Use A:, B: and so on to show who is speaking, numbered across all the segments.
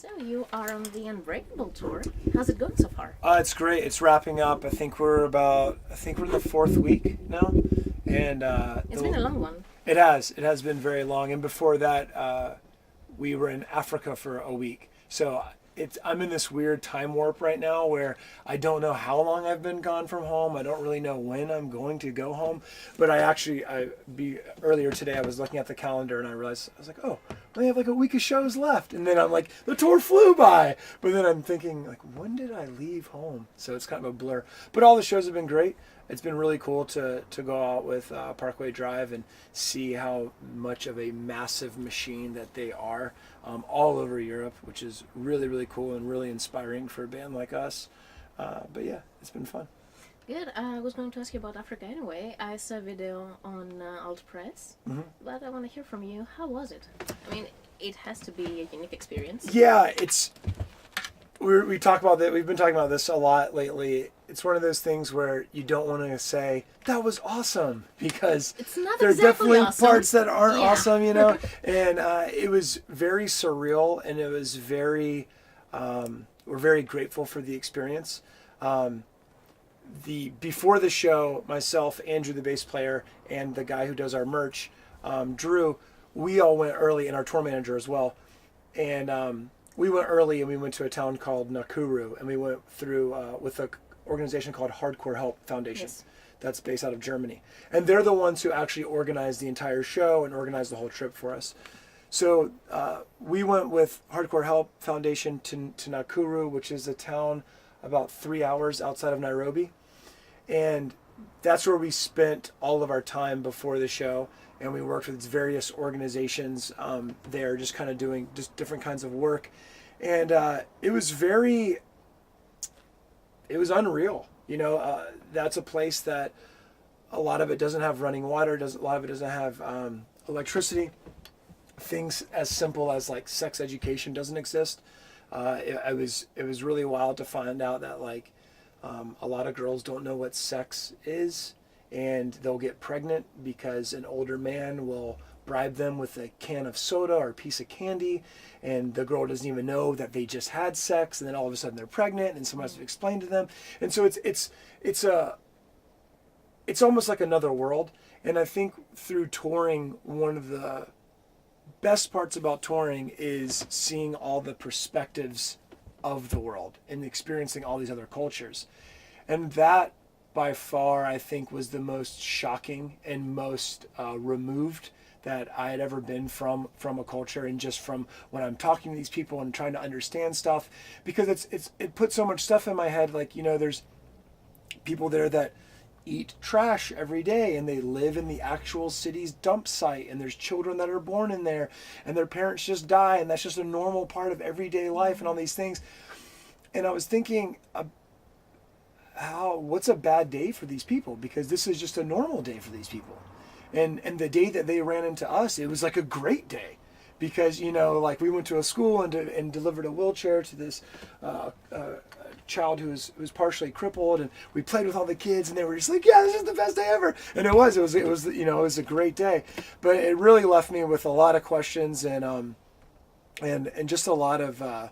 A: So you are on the Unbreakable tour. How's it going so far?
B: It's great. It's wrapping up. I think we're in the fourth week now, and
A: It's been a long one.
B: It has. It has been very long. And before that, we were in Africa for a week. So I'm in this weird time warp right now where I don't know how long I've been gone from home. I don't really know when I'm going to go home. But earlier today I was looking at the calendar and I realized, I was like, oh, we have like a week of shows left. And then I'm like, the tour flew by. But then I'm thinking, like, when did I leave home? So it's kind of a blur. But all the shows have been great. It's been really cool to go out with Parkway Drive and see how much of a massive machine that they are all over Europe, which is really, really cool and really inspiring for a band like us. But yeah, it's been fun.
A: Good. I was going to ask you about Africa anyway. I saw a video on Alt Press, but I want to hear from you. How was it? I mean, it has to be a unique experience.
B: Yeah, we talk about that. We've been talking about this a lot lately. It's one of those things where you don't want to say that was awesome because
A: it's not
B: there are
A: exactly
B: definitely
A: awesome.
B: parts that aren't awesome, you know. And it was very surreal, and it was very. We're very grateful for the experience. Before the show, myself, Andrew, the bass player, and the guy who does our merch, Drew, we all went early, and our tour manager as well, and. We went early and we went to a town called Nakuru, and we went through with an organization called Hardcore Help Foundation.
A: Yes.
B: That's based out of Germany. And they're the ones who actually organized the entire show and organized the whole trip for us. So we went with Hardcore Help Foundation to Nakuru, which is a town about 3 hours outside of Nairobi. And that's where we spent all of our time before the show. And we worked with various organizations there, just kind of doing just different kinds of work. And it was unreal. You know, that's a place that a lot of it doesn't have running water, a lot of it doesn't have electricity. Things as simple as like sex education doesn't exist. It was really wild to find out that like a lot of girls don't know what sex is. And they'll get pregnant because an older man will bribe them with a can of soda or a piece of candy, and the girl doesn't even know that they just had sex, and then all of a sudden they're pregnant, and someone has to explain to them. And so it's almost like another world. And I think through touring, one of the best parts about touring is seeing all the perspectives of the world and experiencing all these other cultures. And that by far, I think, was the most shocking and most removed that I had ever been from a culture, and just from when I'm talking to these people and trying to understand stuff, because it puts so much stuff in my head. Like, you know, there's people there that eat trash every day, and they live in the actual city's dump site, and there's children that are born in there, and their parents just die, and that's just a normal part of everyday life and all these things. And I was thinking, what's a bad day for these people? Because this is just a normal day for these people. And the day that they ran into us, it was like a great day. Because, you know, like we went to a school and delivered a wheelchair to this child who was partially crippled, and we played with all the kids, and they were just like, yeah, this is the best day ever. And it was you know, it was a great day. But it really left me with a lot of questions and just a lot of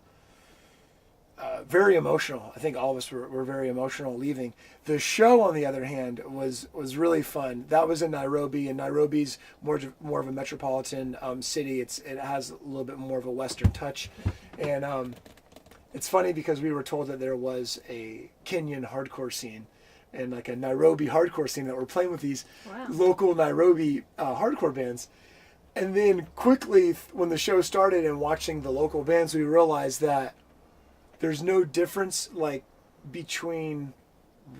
B: very emotional. I think all of us were very emotional leaving. The show, on the other hand, was really fun. That was in Nairobi, and Nairobi's more of a metropolitan city. It has a little bit more of a Western touch, and it's funny because we were told that there was a Kenyan hardcore scene and like a Nairobi hardcore scene that were playing with these local Nairobi hardcore bands. And then quickly, when the show started and watching the local bands, we realized that there's no difference like between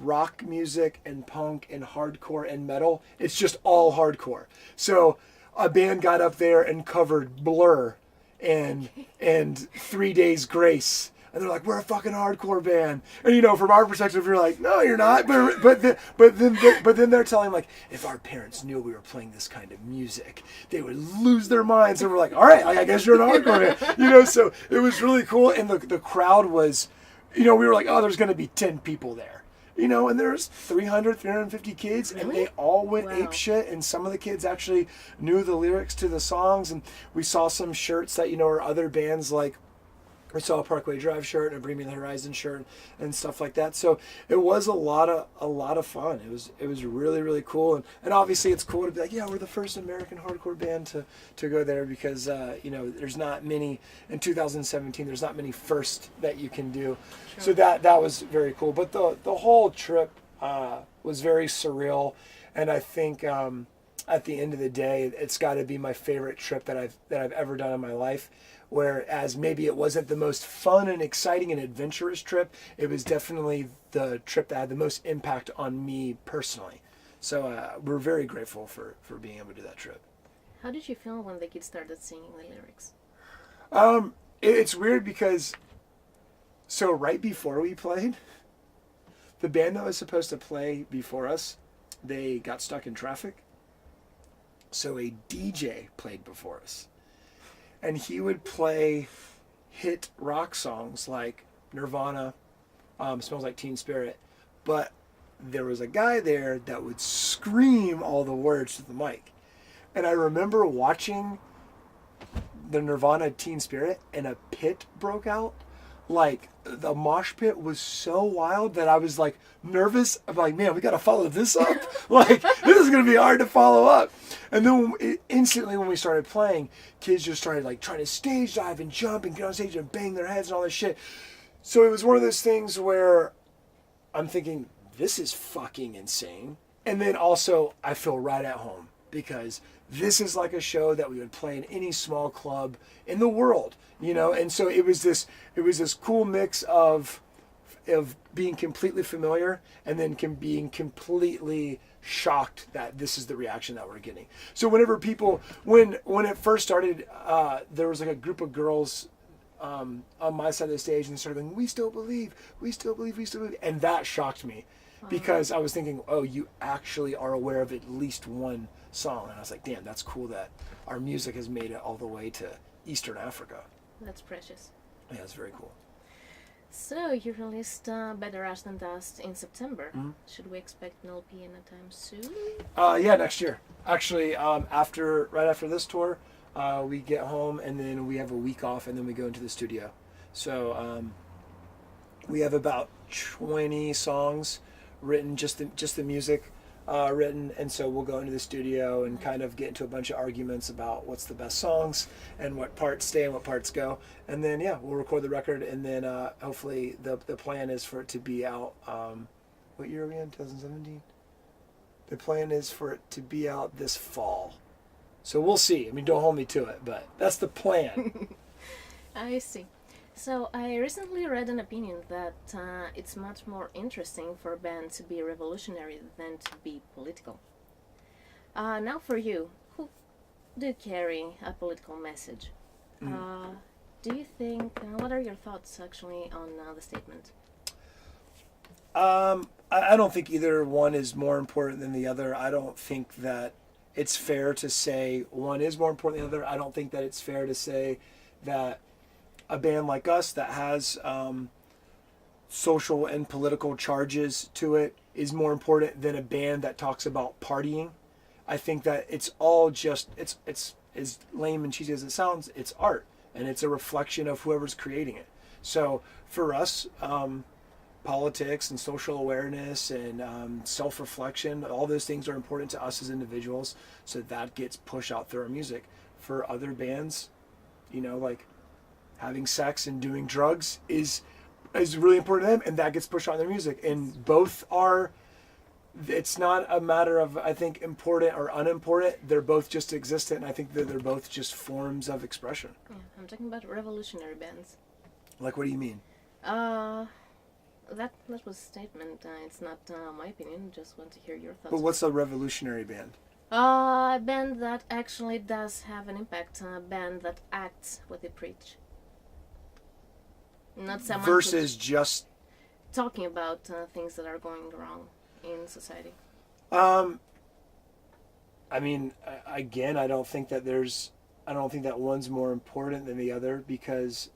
B: rock music and punk and hardcore and metal. It's just all hardcore. So a band got up there and covered Blur and 3 Days Grace, and they're like, we're a fucking hardcore band. And you know, from our perspective, you're like, no, you're not. But then they're telling like, if our parents knew we were playing this kind of music, they would lose their minds. And we're like, all right, I guess you're an hardcore band. You know, so it was really cool. And the crowd was, you know, we were like, oh, there's going to be 10 people there. You know, and there's 350 kids, and they all went ape shit, and some of the kids actually knew the lyrics to the songs, and we saw some shirts that, you know, are other bands like We saw a Parkway Drive shirt and a Bring Me the Horizon shirt and stuff like that. So it was a lot of fun. It was really, really cool. And obviously it's cool to be like, yeah, we're the first American hardcore band to go there, because there's not many in 2017. There's not many firsts that you can do. Sure. So that was very cool. But the whole trip was very surreal, and I think at the end of the day, it's got to be my favorite trip that I've ever done in my life. Whereas maybe it wasn't the most fun and exciting and adventurous trip, it was definitely the trip that had the most impact on me personally. So we're very grateful for being able to do that trip.
A: How did you feel when the kids started singing the lyrics?
B: It's weird because, so right before we played, the band that was supposed to play before us, they got stuck in traffic. So a DJ played before us. And he would play hit rock songs like Nirvana, Smells Like Teen Spirit. But there was a guy there that would scream all the words to the mic. And I remember watching the Nirvana Teen Spirit, and a pit broke out. Like, the mosh pit was so wild that I was like nervous. I'm like, man, we got to follow this up. Like, this is going to be hard to follow up. And then instantly when we started playing, kids just started like trying to stage dive and jump and get on stage and bang their heads and all this shit. So it was one of those things where I'm thinking, this is fucking insane. And then also I feel right at home, because this is like a show that we would play in any small club in the world, and so it was this cool mix of being completely familiar and then being completely shocked that this is the reaction that we're getting. So whenever people, when it first started, there was like a group of girls on my side of the stage, and they started going, we still believe, and that shocked me. Because I was thinking, oh, you actually are aware of at least one song. And I was like, damn, that's cool that our music has made it all the way to Eastern Africa.
A: That's precious.
B: Yeah, it's very cool.
A: So you released Better Ash Than Dust in September.
B: Mm-hmm.
A: Should we expect an LP anytime soon?
B: Yeah, next year. Actually, right after this tour, we get home, and then we have a week off, and then we go into the studio. So we have about 20 songs written, just the music written, and so we'll go into the studio and kind of get into a bunch of arguments about what's the best songs and what parts stay and what parts go, and then we'll record the record, and then hopefully the plan is for it to be out. What year are we in? 2017. The plan is for it to be out this fall, so we'll see. I mean, don't hold me to it, but that's the plan.
A: I see. So I recently read an opinion that it's much more interesting for a band to be revolutionary than to be political. Now for you, who do carry a political message? Do you think, what are your thoughts actually on the statement?
B: I don't think either one is more important than the other. I don't think that it's fair to say one is more important than the other. I don't think that it's fair to say that a band like us that has social and political charges to it is more important than a band that talks about partying. I think that it's all just, it's as lame and cheesy as it sounds, it's art, and it's a reflection of whoever's creating it. So for us, politics and social awareness and self-reflection, all those things are important to us as individuals, so that gets pushed out through our music. For other bands, like having sex and doing drugs is really important to them, and that gets pushed out in their music. And both are, it's not a matter of, I think, important or unimportant. They're both just existent, and I think that they're both just forms of expression.
A: Yeah, I'm talking about revolutionary bands.
B: Like, what do you mean?
A: That was a statement. It's not my opinion. Just want to hear your thoughts.
B: But what's a revolutionary band?
A: A band that actually does have an impact. A band that acts what they preach. Not someone
B: versus just
A: talking about things that are going wrong in society.
B: I mean, again, I don't think that one's more important than the other, because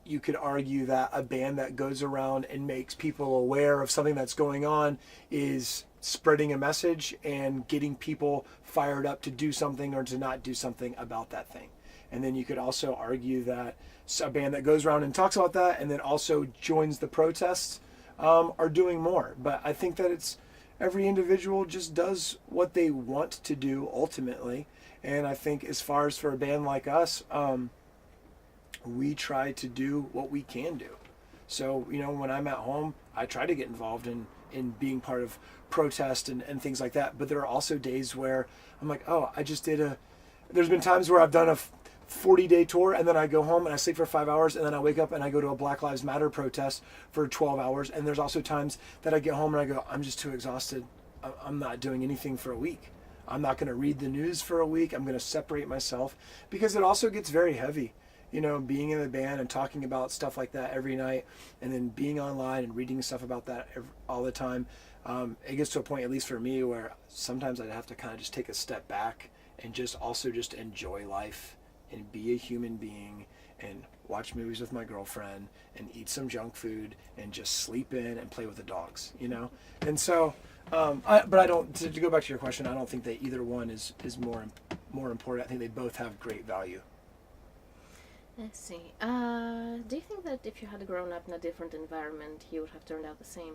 B: you could argue that a band that goes around and makes people aware of something that's going on is spreading a message and getting people fired up to do something or to not do something about that thing. And then you could also argue that a band that goes around and talks about that and then also joins the protests are doing more. But I think that it's every individual just does what they want to do ultimately. And I think as far as for a band like us, we try to do what we can do. So, you know, when I'm at home, I try to get involved in being part of protest and things like that. But there are also days where I'm like, oh, there's been times where I've done a 40-day tour and then I go home and I sleep for 5 hours and then I wake up and I go to a Black Lives Matter protest for 12 hours. And there's also times that I get home and I go, I'm just too exhausted. I'm not doing anything for a week. I'm not going to read the news for a week. I'm going to separate myself, because it also gets very heavy. You know, being in the band and talking about stuff like that every night, and then being online and reading stuff about that all the time, it gets to a point, at least for me, where sometimes I'd have to kind of just take a step back and just enjoy life and be a human being and watch movies with my girlfriend and eat some junk food and just sleep in and play with the dogs, you know? And so, but I don't, to go back to your question, I don't think that either one is more important. I think they both have great value.
A: Let's see. Do you think that if you had grown up in a different environment, you would have turned out the same?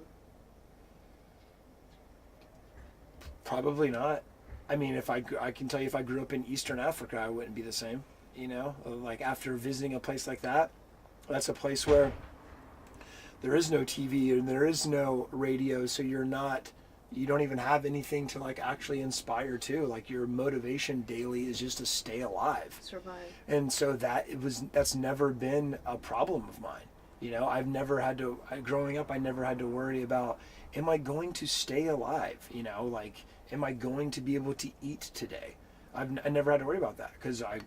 B: Probably not. I mean, I can tell you, if I grew up in Eastern Africa, I wouldn't be the same. You know, like after visiting a place like that, that's a place where there is no TV and there is no radio, so you don't even have anything to like actually inspire to. Like your motivation daily is just to stay alive,
A: survive.
B: And so that's never been a problem of mine. You know, growing up, I never had to worry about, am I going to stay alive? You know, like, am I going to be able to eat today? I never had to worry about that, because I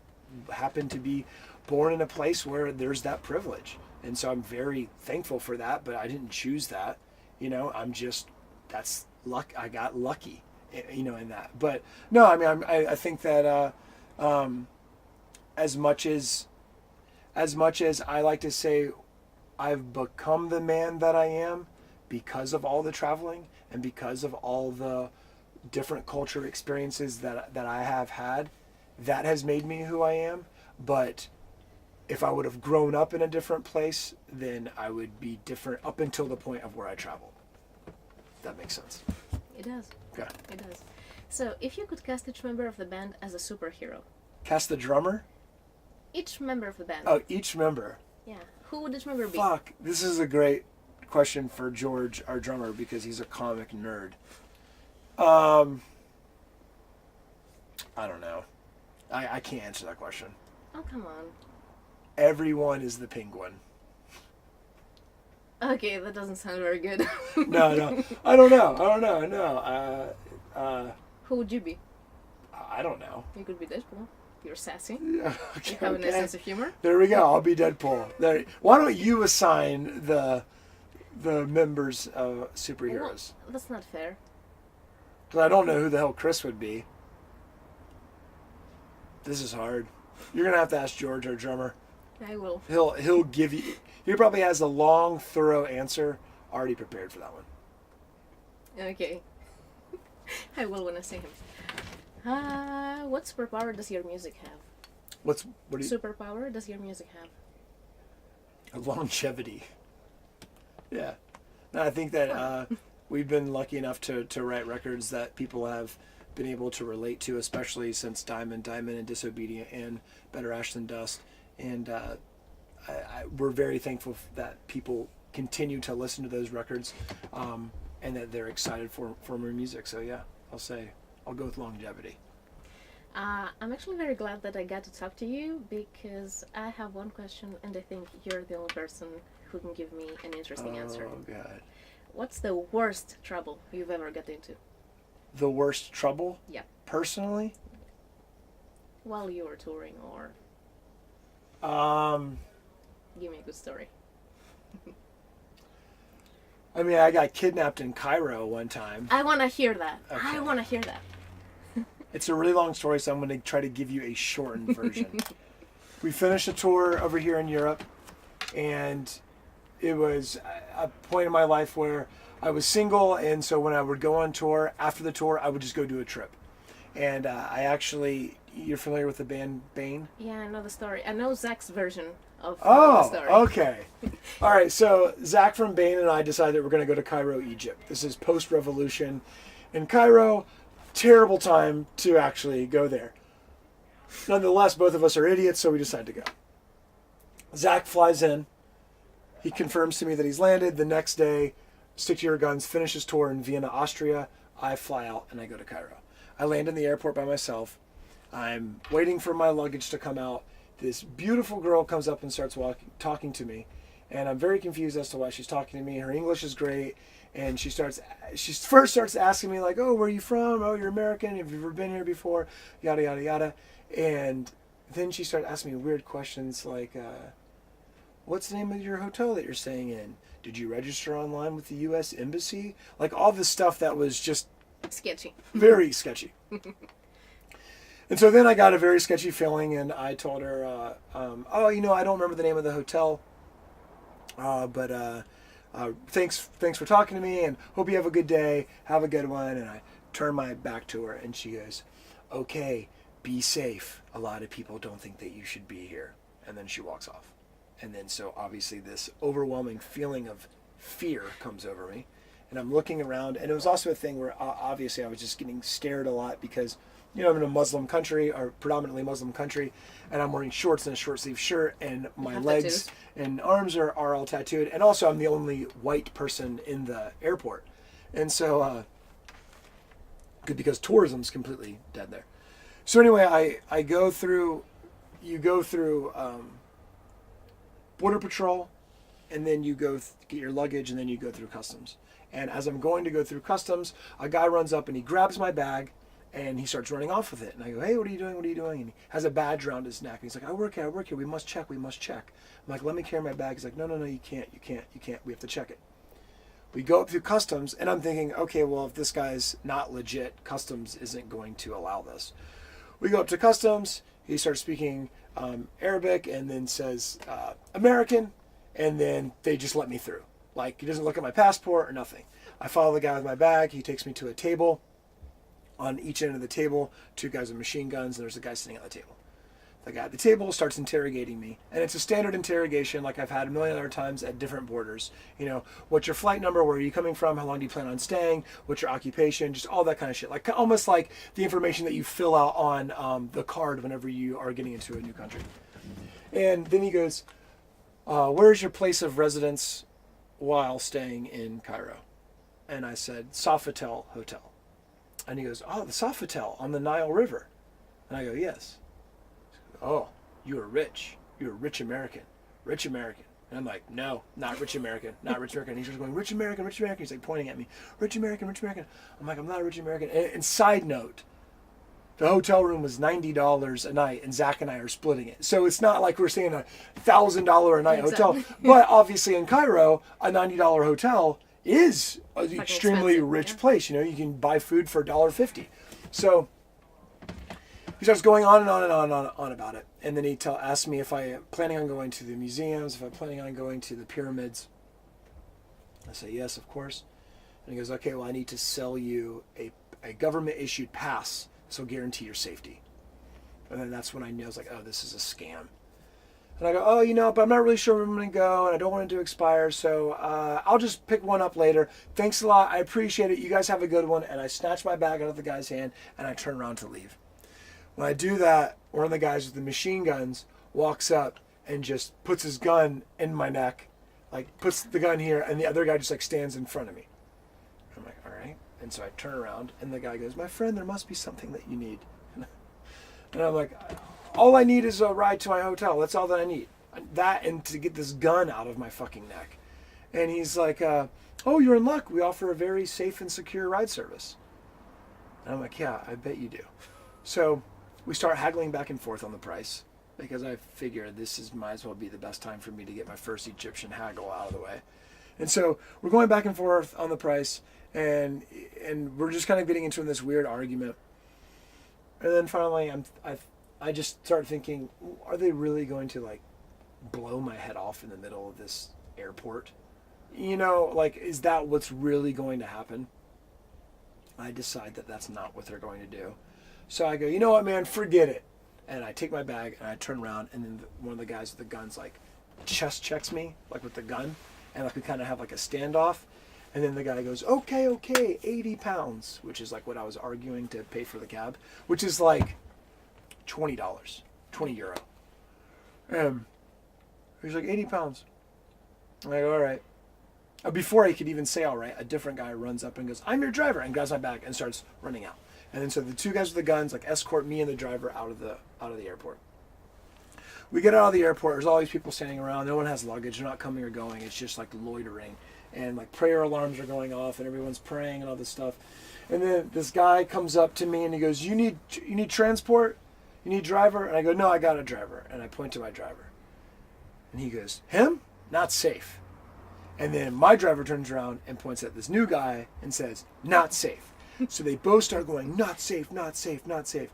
B: happen to be born in a place where there's that privilege. And so I'm very thankful for that, but I didn't choose that. You know, that's luck. I got lucky, you know, in that. But no, I mean, I think that as much as I like to say I've become the man that I am because of all the traveling and because of all the different culture experiences that I have had, that has made me who I am. But if I would have grown up in a different place, then I would be different up until the point of where I traveled. That makes sense.
A: It does.
B: Okay.
A: It does. So, if you could cast each member of the band as a superhero.
B: Cast the drummer?
A: Each member of the band.
B: Oh, each member.
A: Yeah. Who would each member be?
B: Fuck. This is a great question for George, our drummer, because he's a comic nerd. I don't know. I can't answer that question.
A: Oh, come on.
B: Everyone is the Penguin.
A: Okay, that doesn't sound very good.
B: No. I don't know. Who
A: would you be?
B: I don't know.
A: You could be Deadpool. You're sassy.
B: Yeah, okay,
A: You have a nice sense of humor.
B: There we go. I'll be Deadpool. There. Why don't you assign the members of superheroes?
A: Well, that's not fair.
B: Because I don't know who the hell Chris would be. This is hard. You're gonna have to ask George, our drummer.
A: I will.
B: He'll give you. He probably has a long, thorough answer already prepared for that one.
A: Okay. I will when I see him. What superpower does your music have?
B: What do you?
A: Superpower does your music have?
B: Longevity. Yeah. No, I think that we've been lucky enough to write records that people have been able to relate to, especially since Diamond and Disobedient and Better Ash Than Dust. And we're very thankful that people continue to listen to those records and that they're excited for more music. So yeah, I'll go with longevity.
A: I'm actually very glad that I got to talk to you, because I have one question and I think you're the only person who can give me an interesting answer.
B: Oh God.
A: What's the worst trouble you've ever got into?
B: The worst trouble?
A: Yeah.
B: Personally?
A: While you were touring, or... Give me a good story.
B: I mean, I got kidnapped in Cairo one time.
A: I want to hear that.
B: Okay.
A: I want to hear that.
B: It's a really long story, so I'm going to try to give you a shortened version. We finished a tour over here in Europe, and it was a point in my life where I was single, and so when I would go on tour, after the tour, I would just go do a trip. And I actually, you're familiar with the band Bane?
A: Yeah, I know the story. I know Zach's version of the
B: Oh,
A: story.
B: okay. All right, so Zach from Bane and I decided we're going to go to Cairo, Egypt. This is post-revolution. In Cairo, terrible time to actually go there. Nonetheless, both of us are idiots, so we decide to go. Zach flies in. He confirms to me that he's landed. The next day, stick to your guns, finish his tour in Vienna, Austria. I fly out and I go to Cairo. I land in the airport by myself. I'm waiting for my luggage to come out. This beautiful girl comes up and starts talking to me. And I'm very confused as to why she's talking to me. Her English is great. And she first starts asking me like, oh, where are you from? Oh, you're American. Have you ever been here before? Yada, yada, yada. And then she started asking me weird questions like, what's the name of your hotel that you're staying in? Did you register online with the U.S. Embassy? Like all this stuff that was just
A: sketchy.
B: Very sketchy. And so then I got a very sketchy feeling, and I told her, oh, I don't remember the name of the hotel, but thanks for talking to me, and hope you have a good day. Have a good one. And I turn my back to her, and she goes, okay, be safe. A lot of people don't think that you should be here. And then she walks off. And then so obviously this overwhelming feeling of fear comes over me. And I'm looking around. And it was also a thing where obviously I was just getting scared a lot because, I'm in a Muslim country, or predominantly Muslim country, and I'm wearing shorts and a short sleeve shirt, and my legs and arms are all tattooed. And also I'm the only white person in the airport. And so, good because tourism's completely dead there. So anyway, I go through, Border Patrol, and then you go get your luggage, and then you go through customs. And as I'm going to go through customs, a guy runs up and he grabs my bag, and he starts running off with it. And I go, hey, what are you doing? What are you doing? And he has a badge around his neck. And he's like, I work here. We must check. I'm like, let me carry my bag. He's like, no, you can't. We have to check it. We go up through customs, and I'm thinking, okay, well, if this guy's not legit, customs isn't going to allow this. We go up to customs. He starts speaking Arabic and then says American, and then they just let me through. Like, he doesn't look at my passport or nothing. I follow the guy with my bag. He takes me to a table. On each end of the table, 2 guys with machine guns, and there's a guy sitting at the table. The guy at the table starts interrogating me, and it's a standard interrogation like I've had a million other times at different borders. What's your flight number? Where are you coming from? How long do you plan on staying? What's your occupation? Just all that kind of shit. Like almost like the information that you fill out on the card whenever you are getting into a new country. And then he goes, where's your place of residence while staying in Cairo? And I said, Sofitel Hotel. And he goes, oh, the Sofitel on the Nile River. And I go, yes. Oh, you are rich. You're a rich American. Rich American. And I'm like, no, not rich American. Not rich American. And he's just going, rich American, rich American. He's like pointing at me. Rich American, rich American. I'm like, I'm not a rich American. And side note, the hotel room was $90 a night, and Zach and I are splitting it. So it's not like we're staying a $1,000 a night hotel. But obviously in Cairo, a $90 hotel is an extremely rich place. You can buy food for $1.50. So he starts going on and on and on and on about it. And then he asks me if I am planning on going to the museums, if I'm planning on going to the pyramids. I say, yes, of course. And he goes, okay, well, I need to sell you a government-issued pass, so guarantee your safety. And then that's when I knew, I was like, oh, this is a scam. And I go, oh, but I'm not really sure where I'm going to go, and I don't want it to expire, so I'll just pick one up later. Thanks a lot. I appreciate it. You guys have a good one. And I snatch my bag out of the guy's hand, and I turn around to leave. When I do that, one of the guys with the machine guns walks up and just puts his gun in my neck, like puts the gun here, and the other guy just like stands in front of me. I'm like, all right. And so I turn around, and the guy goes, my friend, there must be something that you need. And I'm like, all I need is a ride to my hotel. That's all that I need. That and to get this gun out of my fucking neck. And he's like, oh, you're in luck. We offer a very safe and secure ride service. And I'm like, yeah, I bet you do. So we start haggling back and forth on the price because I figure might as well be the best time for me to get my first Egyptian haggle out of the way. And so we're going back and forth on the price, and we're just kind of getting into this weird argument. And then finally, I just start thinking, are they really going to like blow my head off in the middle of this airport? Is that what's really going to happen? I decide that that's not what they're going to do. So I go, you know what, man, forget it. And I take my bag and I turn around, and then one of the guys with the guns like chest checks me like with the gun, and like we kind of have like a standoff. And then the guy goes, okay, 80 pounds, which is like what I was arguing to pay for the cab, which is like $20, 20 euro. He's like, 80 pounds. I'm like, all right. Before I could even say all right, a different guy runs up and goes, I'm your driver, and grabs my bag and starts running out. And then so the two guys with the guns like escort me and the driver out of the airport. We get out of the airport, there's all these people standing around, no one has luggage, they're not coming or going, it's just like loitering. And like prayer alarms are going off and everyone's praying and all this stuff. And then this guy comes up to me and he goes, you need transport? You need driver? And I go, no, I got a driver. And I point to my driver. And he goes, him? Not safe. And then my driver turns around and points at this new guy and says, not safe. So they both start going, not safe, not safe, not safe.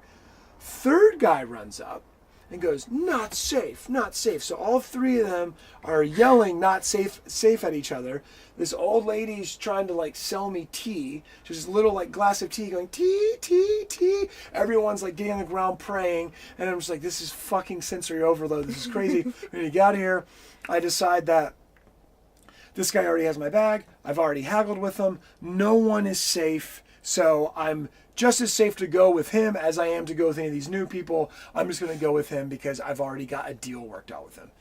B: Third guy runs up and goes, not safe, not safe. So all three of them are yelling not safe at each other. This old lady's trying to like sell me tea. She's this little like glass of tea going, tea, tea, tea. Everyone's like getting on the ground praying. And I'm just like, this is fucking sensory overload. This is crazy. When you get out of here, I decide that this guy already has my bag. I've already haggled with him. No one is safe. So I'm just as safe to go with him as I am to go with any of these new people. I'm just going to go with him because I've already got a deal worked out with him.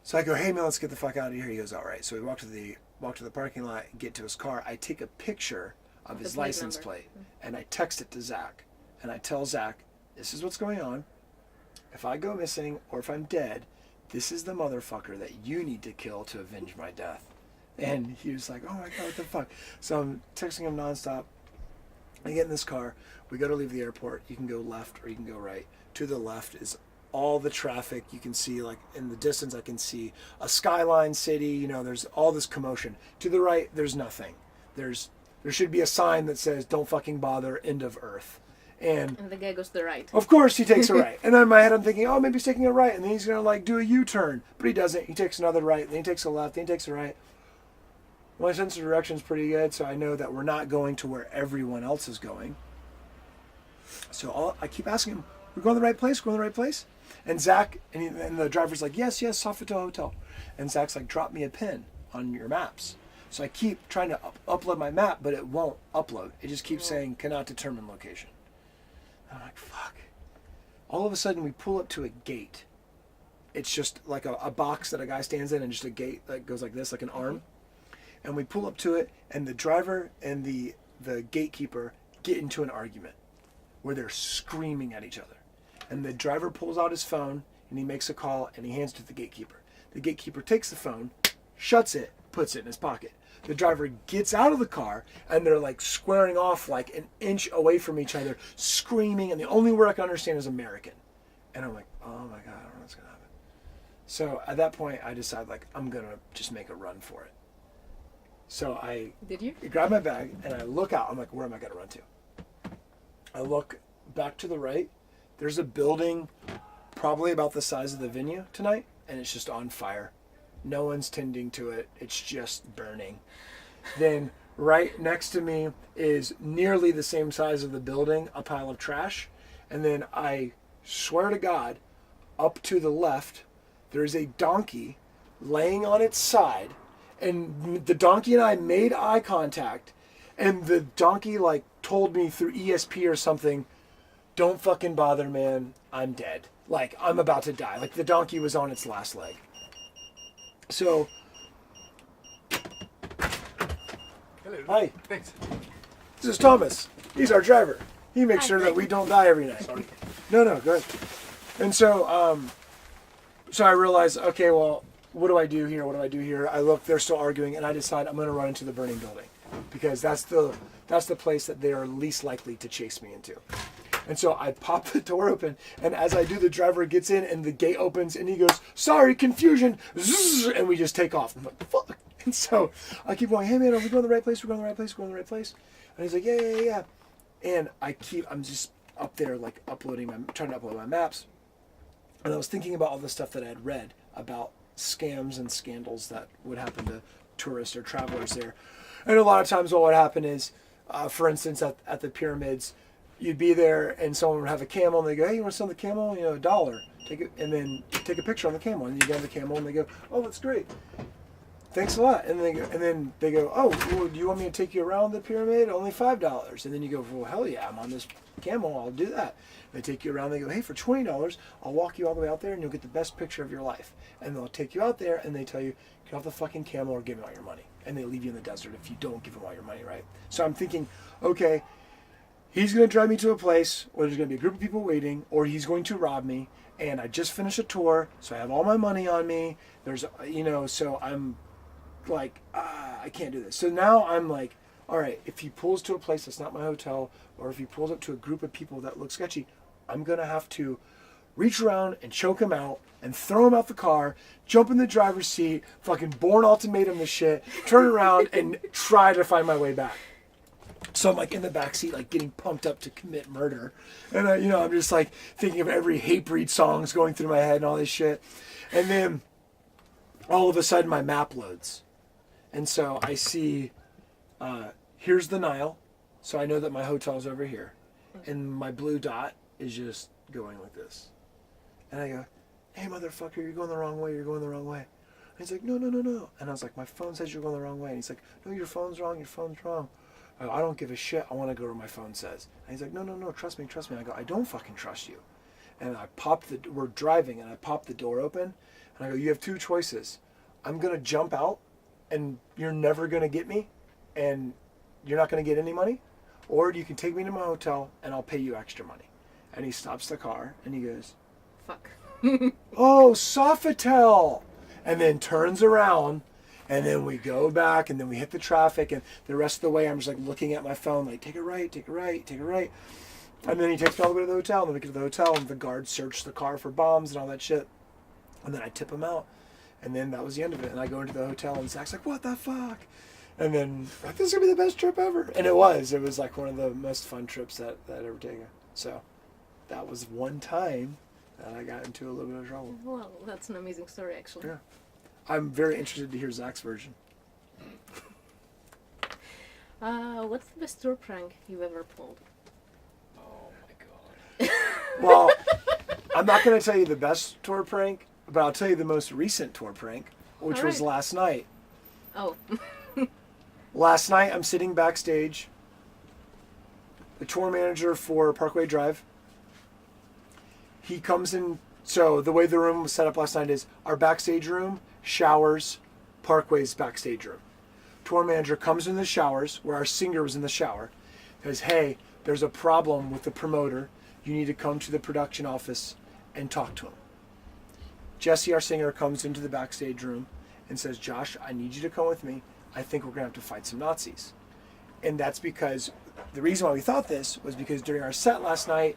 B: So I go, hey man, let's get the fuck out of here. He goes, all right. So we walk to the parking lot, get to his car. I take a picture of his license plate and I text it to Zach. And I tell Zach, this is what's going on. If I go missing or if I'm dead, this is the motherfucker that you need to kill to avenge my death. And he was like, oh my God, what the fuck? So I'm texting him nonstop. I get in this car. We go to leave the airport. You can go left or you can go right. To the left is all the traffic. You can see, like in the distance, I can see a skyline city. You know, there's all this commotion. To the right, there's nothing. There should be a sign that says, don't fucking bother, end of earth. And
A: the guy goes to the right.
B: Of course he takes a right. And then in my head I'm thinking, oh, maybe he's taking a right. And then he's going to like do a U-turn. But he doesn't. He takes another right. Then he takes a left. Then he takes a right. My sense of direction is pretty good, so I know that we're not going to where everyone else is going. So I keep asking him, we're going to the right place? We're going to the right place? And Zach, and the driver's like, yes, Sofitel Hotel. And Zach's like, drop me a pin on your maps. So I keep trying to upload my map, but it won't upload. It just keeps saying, cannot determine location. I'm like, fuck. All of a sudden, we pull up to a gate. It's just like a box that a guy stands in and just a gate that goes like this, like an arm. And we pull up to it, and the driver and the gatekeeper get into an argument where they're screaming at each other. And the driver pulls out his phone, and he makes a call, and he hands it to the gatekeeper. The gatekeeper takes the phone, shuts it, puts it in his pocket. The driver gets out of the car, and they're like squaring off like an inch away from each other, screaming, and the only word I can understand is American. And I'm like, oh my God, I don't know what's going to happen. So at that point, I decide like, I'm going to just make a run for it. So I grab my bag and I look out. I'm like, where am I going to run to? I look back to the right. There's a building probably about the size of the venue tonight, and it's just on fire. No one's tending to it. It's just burning. Then right next to me is nearly the same size of the building, a pile of trash. And then I swear to God, up to the left, there's a donkey laying on its side. And the donkey and I made eye contact, and the donkey like told me through ESP or something, don't fucking bother, man, I'm dead. Like, I'm about to die. Like, the donkey was on its last leg. So,
C: hello.
B: Hi.
C: Thanks.
B: This is Thomas. He's our driver. He makes sure that we don't die every night.
C: Sorry.
B: No, go ahead. And so, so I realized, okay, well, what do I do here? What do I do here? I look, they're still arguing, and I decide I'm going to run into the burning building because that's the place that they are least likely to chase me into. And so I pop the door open, and as I do, the driver gets in, and the gate opens, and he goes, sorry, confusion, zzz, and we just take off. I'm like, fuck. And so I keep going, hey man, are we going the right place? We're going the right place? We're going the right place? And he's like, yeah. And I'm just up there, like, trying to upload my maps. And I was thinking about all the stuff that I had read about scams and scandals that would happen to tourists or travelers there. And a lot of times what would happen is, for instance, at the pyramids, you'd be there and someone would have a camel and they go, hey, you want to sell the camel? $1. Take it, and then take a picture on the camel, and you get on the camel and they go, oh, that's great. Thanks a lot. And then they go, oh, well, do you want me to take you around the pyramid? Only $5. And then you go, well, hell yeah, I'm on this camel. I'll do that. They take you around. They go, hey, for $20, I'll walk you all the way out there, and you'll get the best picture of your life. And they'll take you out there, and they tell you, get off the fucking camel or give me all your money. And they leave you in the desert if you don't give them all your money, right? So I'm thinking, okay, he's going to drive me to a place where there's going to be a group of people waiting, or he's going to rob me. And I just finished a tour, so I have all my money on me. There's, so I'm like, I can't do this. So now I'm like, all right, if he pulls to a place that's not my hotel, or if he pulls up to a group of people that look sketchy, I'm going to have to reach around and choke him out and throw him out the car, jump in the driver's seat, fucking Born Ultimatum this shit, turn around and try to find my way back. So I'm like in the backseat, like getting pumped up to commit murder. And I'm just like thinking of every Hatebreed songs going through my head and all this shit. And then all of a sudden my map loads. And so I see, here's the Nile. So I know that my hotel's over here. And my blue dot is just going like this. And I go, hey motherfucker, you're going the wrong way, you're going the wrong way. And he's like, no. And I was like, my phone says you're going the wrong way. And he's like, no, your phone's wrong. I don't give a shit. I want to go where my phone says. And he's like, no, trust me. I go, I don't fucking trust you. And we're driving, and I pop the door open, and I go, you have two choices. I'm going to jump out, and you're never going to get me, and you're not going to get any money, or you can take me to my hotel, and I'll pay you extra money. And he stops the car, and he goes,
A: Fuck.
B: oh, Sofitel, and then turns around. And then we go back, and then we hit the traffic, and the rest of the way I'm just like looking at my phone, like take a right. And then he takes me all the way to the hotel, and then we get to the hotel, and the guards search the car for bombs and all that shit. And then I tip him out, and then that was the end of it. And I go into the hotel, and Zach's like, what the fuck? And then like, this is gonna be the best trip ever. And it was like one of the most fun trips that I'd ever taken. So that was one time that I got into a little bit of trouble.
A: Well, that's an amazing story, actually.
B: Yeah. I'm very interested to hear Zach's version.
A: What's the best tour prank you've ever pulled?
C: Oh my god.
B: Well, I'm not going to tell you the best tour prank, but I'll tell you the most recent tour prank, which was last night.
A: Oh.
B: Last night, I'm sitting backstage. The tour manager for Parkway Drive, he comes in. So the way the room was set up last night is our backstage room, showers, Parkway's backstage room. Tour manager comes in the showers, where our singer was in the shower, says, hey, there's a problem with the promoter. You need to come to the production office and talk to him. Jesse, our singer, comes into the backstage room and says, Josh, I need you to come with me. I think we're going to have to fight some Nazis. And that's because, the reason why we thought this was because during our set last night,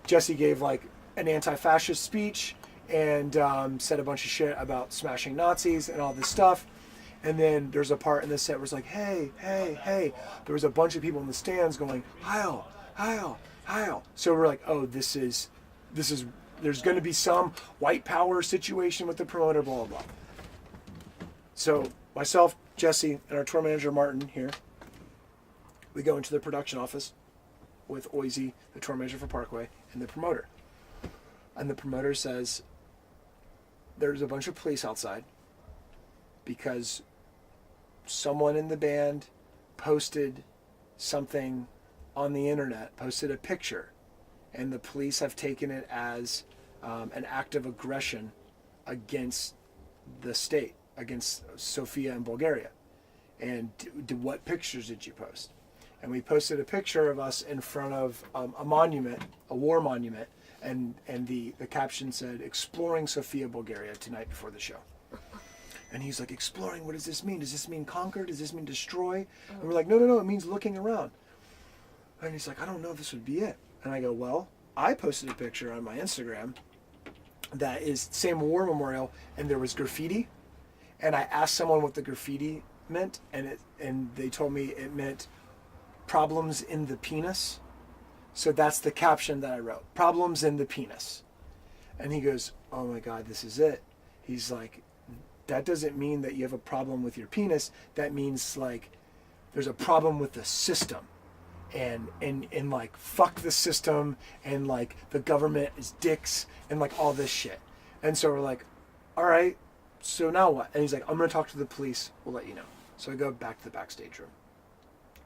B: Jesse gave like an anti-fascist speech and said a bunch of shit about smashing Nazis and all this stuff. And then there's a part in the set where it's like, hey. There was a bunch of people in the stands going, Heil. So we're like, oh, this is, there's going to be some white power situation with the promoter, blah, blah, blah. So myself, Jesse, and our tour manager, Martin, here, we go into the production office with Oisey, the tour manager for Parkway, and the promoter. And the promoter says, there's a bunch of police outside because someone in the band posted something on the internet, posted a picture, and the police have taken it as an act of aggression against the state, against Sofia and Bulgaria. And what pictures did you post? And we posted a picture of us in front of a monument, a war monument, and the caption said, exploring Sofia, Bulgaria tonight before the show. And he's like, exploring, what does this mean? Does this mean conquer? Does this mean destroy? And we're like, no, it means looking around. And he's like, I don't know if this would be it. And I go, well, I posted a picture on my Instagram that is same war memorial, and there was graffiti. And I asked someone what the graffiti meant, and they told me it meant problems in the penis. So that's the caption that I wrote, problems in the penis. And he goes, oh my God, this is it. He's like, that doesn't mean that you have a problem with your penis. That means like there's a problem with the system. and like fuck the system and like the government is dicks and like all this shit. And so we're like, all right, so now what? And he's like, I'm gonna talk to the police. We'll let you know. So I go back to the backstage room.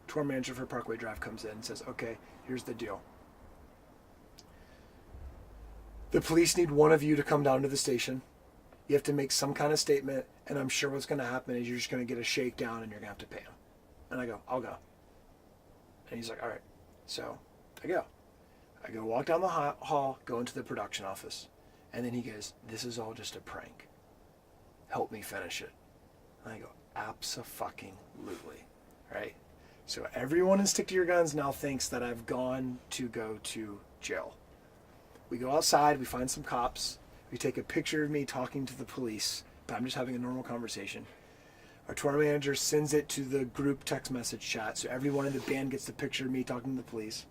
B: Tour manager for Parkway Drive comes in and says, okay, here's the deal. The police need one of you to come down to the station. You have to make some kind of statement, and I'm sure what's going to happen is you're just going to get a shakedown and you're going to have to pay him. And I go, I'll go. And he's like, all right. So I go. Walk down the hall, go into the production office. And then he goes, this is all just a prank. Help me finish it. And I go, abso-fucking-lutely. Right? So everyone in Stick to Your Guns now thinks that I've gone to go to jail. We go outside, we find some cops, we take a picture of me talking to the police, but I'm just having a normal conversation. Our tour manager sends it to the group text message chat, so everyone in the band gets the picture of me talking to the police.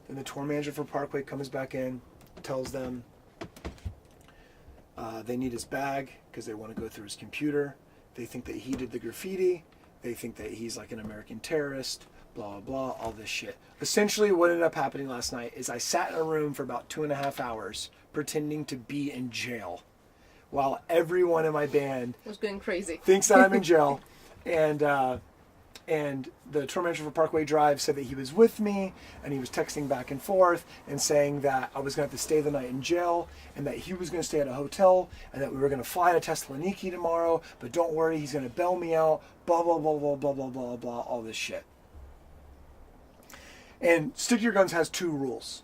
B: Then the tour manager for Parkway comes back in, tells them they need his bag because they want to go through his computer. They think that he did the graffiti. They think that he's like an American terrorist, blah, blah, blah, all this shit. Essentially what ended up happening last night is I sat in a room for about 2.5 hours pretending to be in jail while everyone in my band
A: was going crazy.
B: Thinks that I'm in jail. And the tour manager for Parkway Drive said that he was with me and he was texting back and forth and saying that I was going to have to stay the night in jail and that he was going to stay at a hotel and that we were going to fly to Thessaloniki tomorrow, but don't worry, he's going to bail me out, blah, blah, blah, blah, blah, blah, blah, blah, all this shit. And Stick to Your Guns has 2 rules.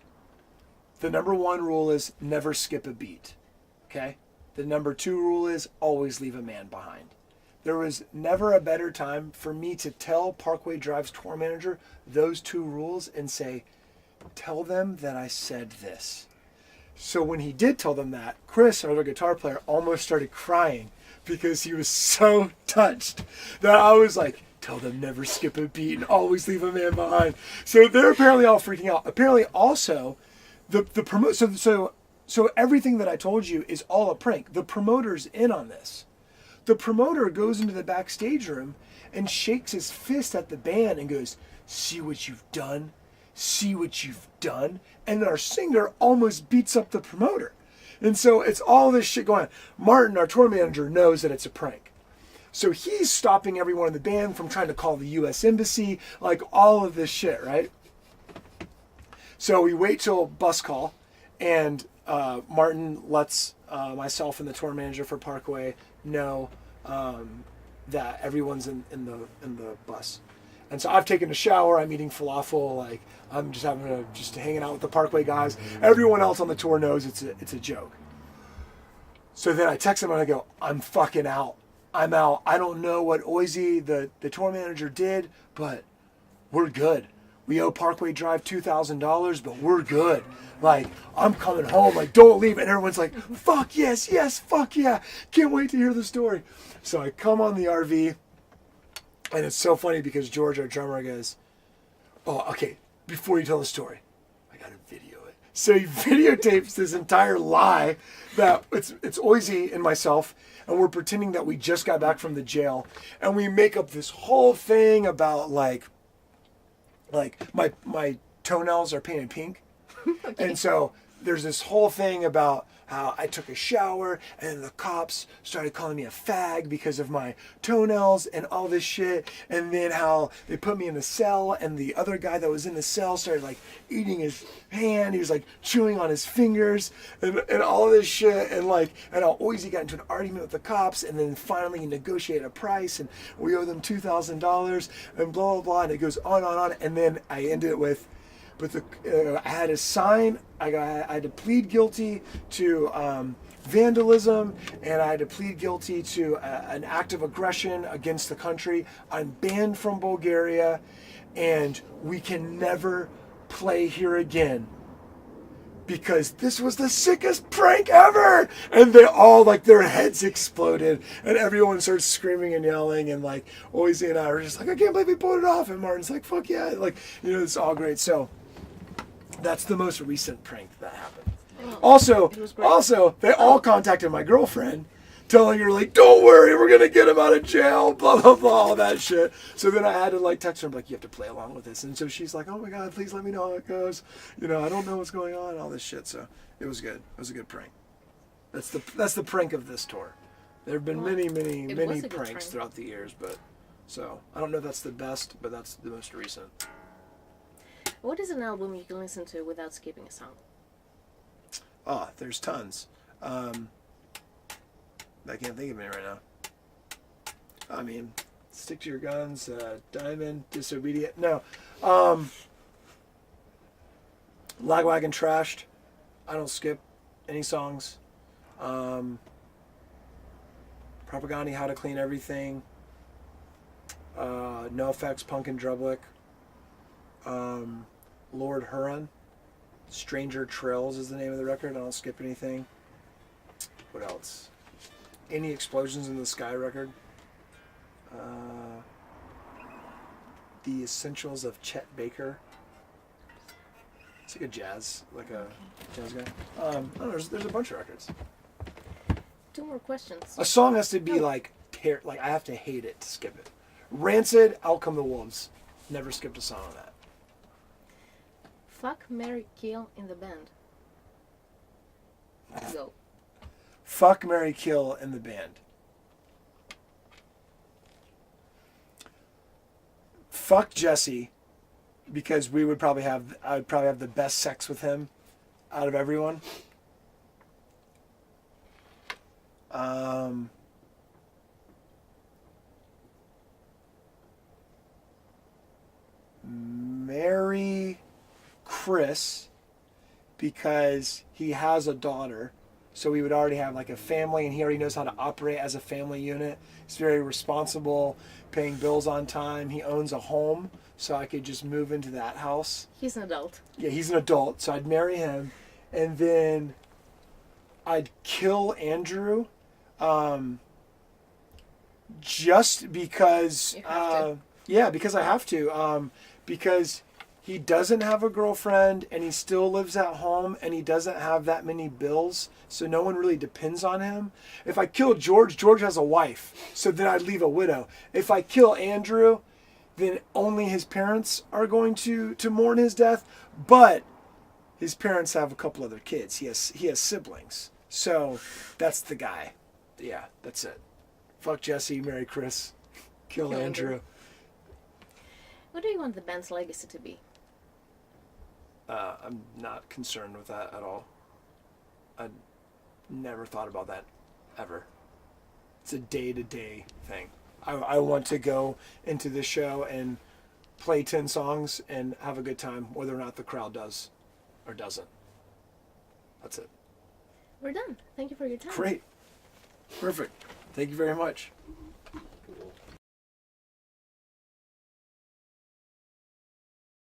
B: The number 1 rule is never skip a beat, okay? The number 2 rule is always leave a man behind. There was never a better time for me to tell Parkway Drive's tour manager those 2 rules and say, tell them that I said this. So when he did tell them that, Chris, our other guitar player, almost started crying because he was so touched that I was like, tell them never skip a beat and always leave a man behind. So they're apparently all freaking out. Apparently also, so everything that I told you is all a prank. The promoter's in on this. The promoter goes into the backstage room and shakes his fist at the band and goes, see what you've done? See what you've done? And our singer almost beats up the promoter. And so it's all this shit going on. Martin, our tour manager, knows that it's a prank. So he's stopping everyone in the band from trying to call the U.S. Embassy, like all of this shit, right? So we wait till bus call, and Martin lets myself and the tour manager for Parkway know that everyone's in the bus. And so I've taken a shower, I'm eating falafel, like I'm just hanging out with the Parkway guys. Everyone else on the tour knows it's a joke. So then I text him and I go, I'm fucking out. I'm out. I don't know what Oisey, the tour manager, did, but we're good. We owe Parkway Drive $2,000, but we're good. Like, I'm coming home. Like, don't leave. And everyone's like, fuck yes, yes, fuck yeah. Can't wait to hear the story. So I come on the RV, and it's so funny because George, our drummer, goes, oh, okay, before you tell the story, I got to video it. So he videotapes this entire lie that it's Oisey and myself, and we're pretending that we just got back from the jail. And we make up this whole thing about, like my toenails are painted pink. Okay. And so there's this whole thing about how I took a shower and then the cops started calling me a fag because of my toenails and all this shit. And then how they put me in a cell and the other guy that was in the cell started like eating his hand. He was like chewing on his fingers and all this shit. And how Oisey got into an argument with the cops and then finally he negotiated a price and we owe them $2,000 and blah, blah, blah. And it goes on and on. And then I ended it with, but I had to sign. I had to plead guilty to vandalism, and I had to plead guilty to an act of aggression against the country. I'm banned from Bulgaria, and we can never play here again because this was the sickest prank ever. And they all, like, their heads exploded, and everyone started screaming and yelling, and like Oisey and I were just like, I can't believe we pulled it off. And Martin's like, fuck yeah, like, you know, it's all great. So that's the most recent prank that happened. Also, they all contacted my girlfriend telling her like, don't worry, we're gonna get him out of jail, blah blah blah, all that shit. So then I had to like text her, like, you have to play along with this. And so she's like, oh my god, please let me know how it goes. You know, I don't know what's going on, all this shit. So it was good. It was a good prank. That's the prank of this tour. There have been many pranks
A: prank.
B: throughout the years, but so I don't know if that's the best, but that's the most recent.
A: What is an album you can listen to without skipping a song?
B: Oh, there's tons. I can't think of any right now. I mean, Stick to Your Guns, Diamond, Disobedient. No. Lagwagon Trashed. I don't skip any songs. Propaganda, How to Clean Everything. No Effects, Punk and Drublick. Lord Huron. Stranger Trails is the name of the record. I don't skip anything. What else? Any Explosions in the Sky record. The Essentials of Chet Baker. It's like a jazz guy. I don't know, there's a bunch of records.
A: 2 more questions.
B: A song has to be like I have to hate it to skip it. Rancid, Out Come the Wolves. Never skipped a song on that.
A: Fuck, marry, kill in the band. Go.
B: Fuck, marry, kill in the band. Fuck Jesse, because I would probably have the best sex with him out of everyone. Marry Chris, because he has a daughter, so we would already have like a family, and he already knows how to operate as a family unit. He's very responsible, paying bills on time. He owns a home, so I could just move into that house.
A: He's an adult.
B: Yeah, he's an adult, so I'd marry him, and then I'd kill Andrew, just because.
A: You have to.
B: Yeah, because I have to. Because he doesn't have a girlfriend, and he still lives at home, and he doesn't have that many bills, so no one really depends on him. If I kill George, George has a wife, so then I'd leave a widow. If I kill Andrew, then only his parents are going to mourn his death, but his parents have a couple other kids. He has siblings, so that's the guy. Yeah, that's it. Fuck Jesse, marry Chris, kill Andrew.
A: What do you want the band's legacy to be?
B: I'm not concerned with that at all. I never thought about that ever. It's a day-to-day thing. I want to go into this show and play 10 songs and have a good time, whether or not the crowd does or doesn't. That's it.
A: We're done. Thank you for your time.
B: Great. Perfect. Thank you very much.